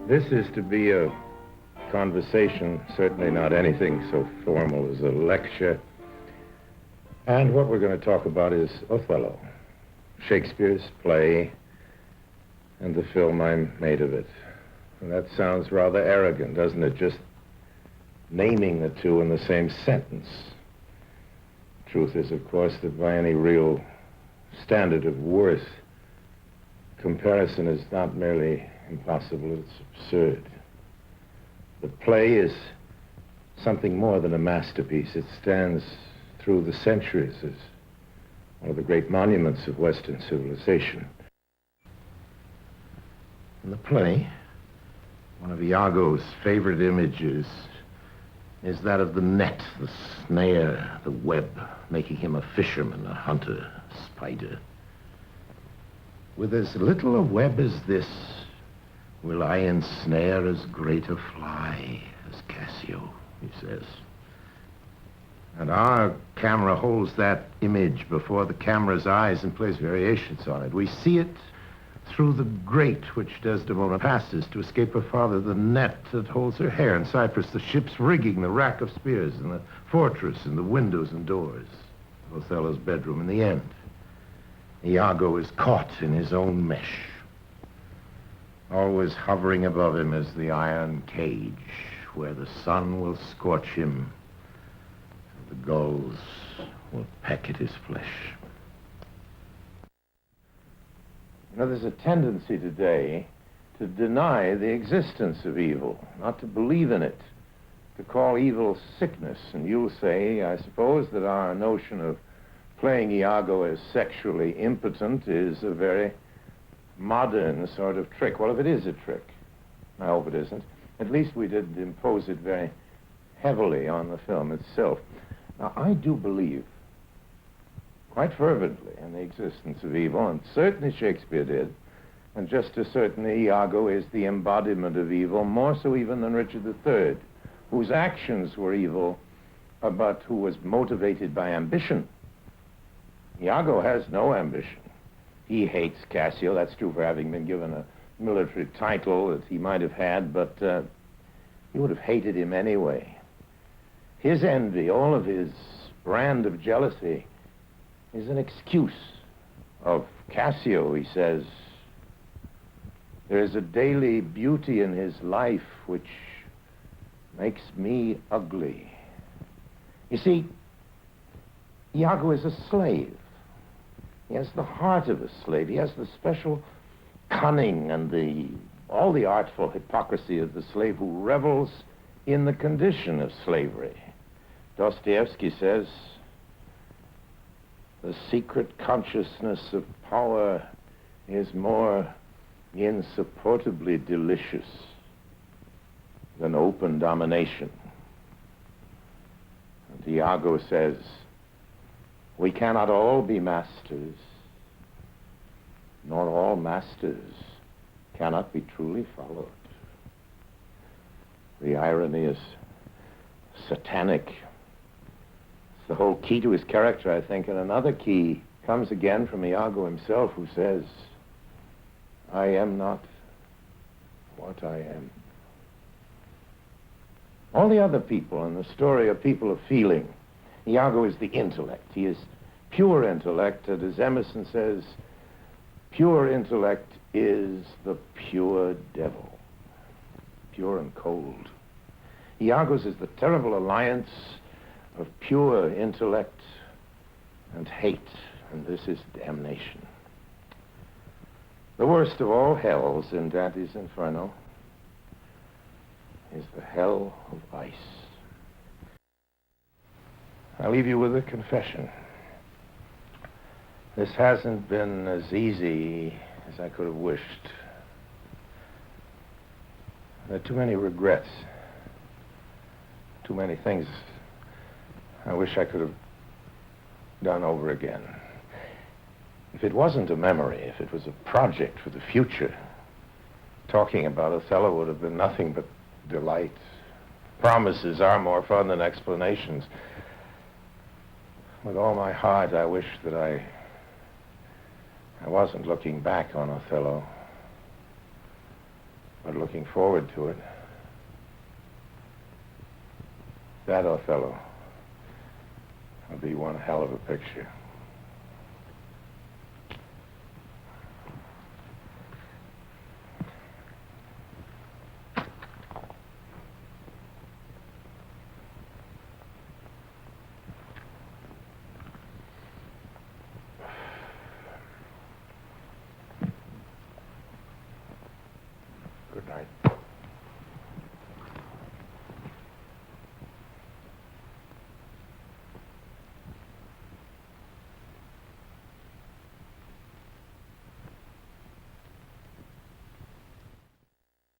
This is to be a conversation, certainly not anything so formal as a lecture. And what we're going to talk about is Othello, Shakespeare's play, and the film I made of it. And that sounds rather arrogant, doesn't it? Just naming the two in the same sentence. Truth is, of course, that by any real standard of worth, comparison is not merely impossible, it's absurd. The play is something more than a masterpiece. It stands through the centuries as one of the great monuments of Western civilization. In the play, one of Iago's favorite images is that of the net, the snare, the web, making him a fisherman, a hunter, a spider. With as little a web as this, will I ensnare as great a fly as Cassio, he says. And our camera holds that image before the camera's eyes and plays variations on it. We see it through the grate which Desdemona passes to escape her father, the net that holds her hair in Cyprus, the ship's rigging, the rack of spears, and the fortress, and the windows and doors of Othello's bedroom. In the end, Iago is caught in his own mesh. Always hovering above him is the iron cage where the sun will scorch him and the gulls will peck at his flesh. You know, there's a tendency today to deny the existence of evil, not to believe in it, to call evil sickness. And you'll say, I suppose, that our notion of playing Iago as sexually impotent is a very modern sort of trick. Well, if it is a trick, I hope it isn't, at least we did impose it very heavily on the film itself. Now, I do believe quite fervently in the existence of evil, and certainly Shakespeare did, and just as certainly Iago is the embodiment of evil, more so even than Richard III, whose actions were evil, but who was motivated by ambition. Iago has no ambition. He hates Cassio. That's true for having been given a military title that he might have had, but he would have hated him anyway. His envy, all of his brand of jealousy, is an excuse of Cassio. He says, there is a daily beauty in his life which makes me ugly. You see, Iago is a slave. He has the heart of a slave. He has the special cunning and all the artful hypocrisy of the slave who revels in the condition of slavery. Dostoevsky says, the secret consciousness of power is more insupportably delicious than open domination. And Iago says, we cannot all be masters, nor all masters cannot be truly followed. The irony is satanic. The whole key to his character, I think, and another key comes again from Iago himself, who says, I am not what I am. All the other people in the story are people of feeling. Iago is the intellect. He is pure intellect, and as Emerson says, pure intellect is the pure devil, pure and cold. Iago's is the terrible alliance of pure intellect and hate, and this is damnation. The worst of all hells in Dante's Inferno is the hell of ice. I'll leave you with a confession. This hasn't been as easy as I could have wished. There are too many regrets, too many things I wish I could have done over again. If it wasn't a memory, if it was a project for the future, talking about Othello would have been nothing but delight. Promises are more fun than explanations. With all my heart, I wish that I wasn't looking back on Othello, but looking forward to it. That Othello will be one hell of a picture. Good night.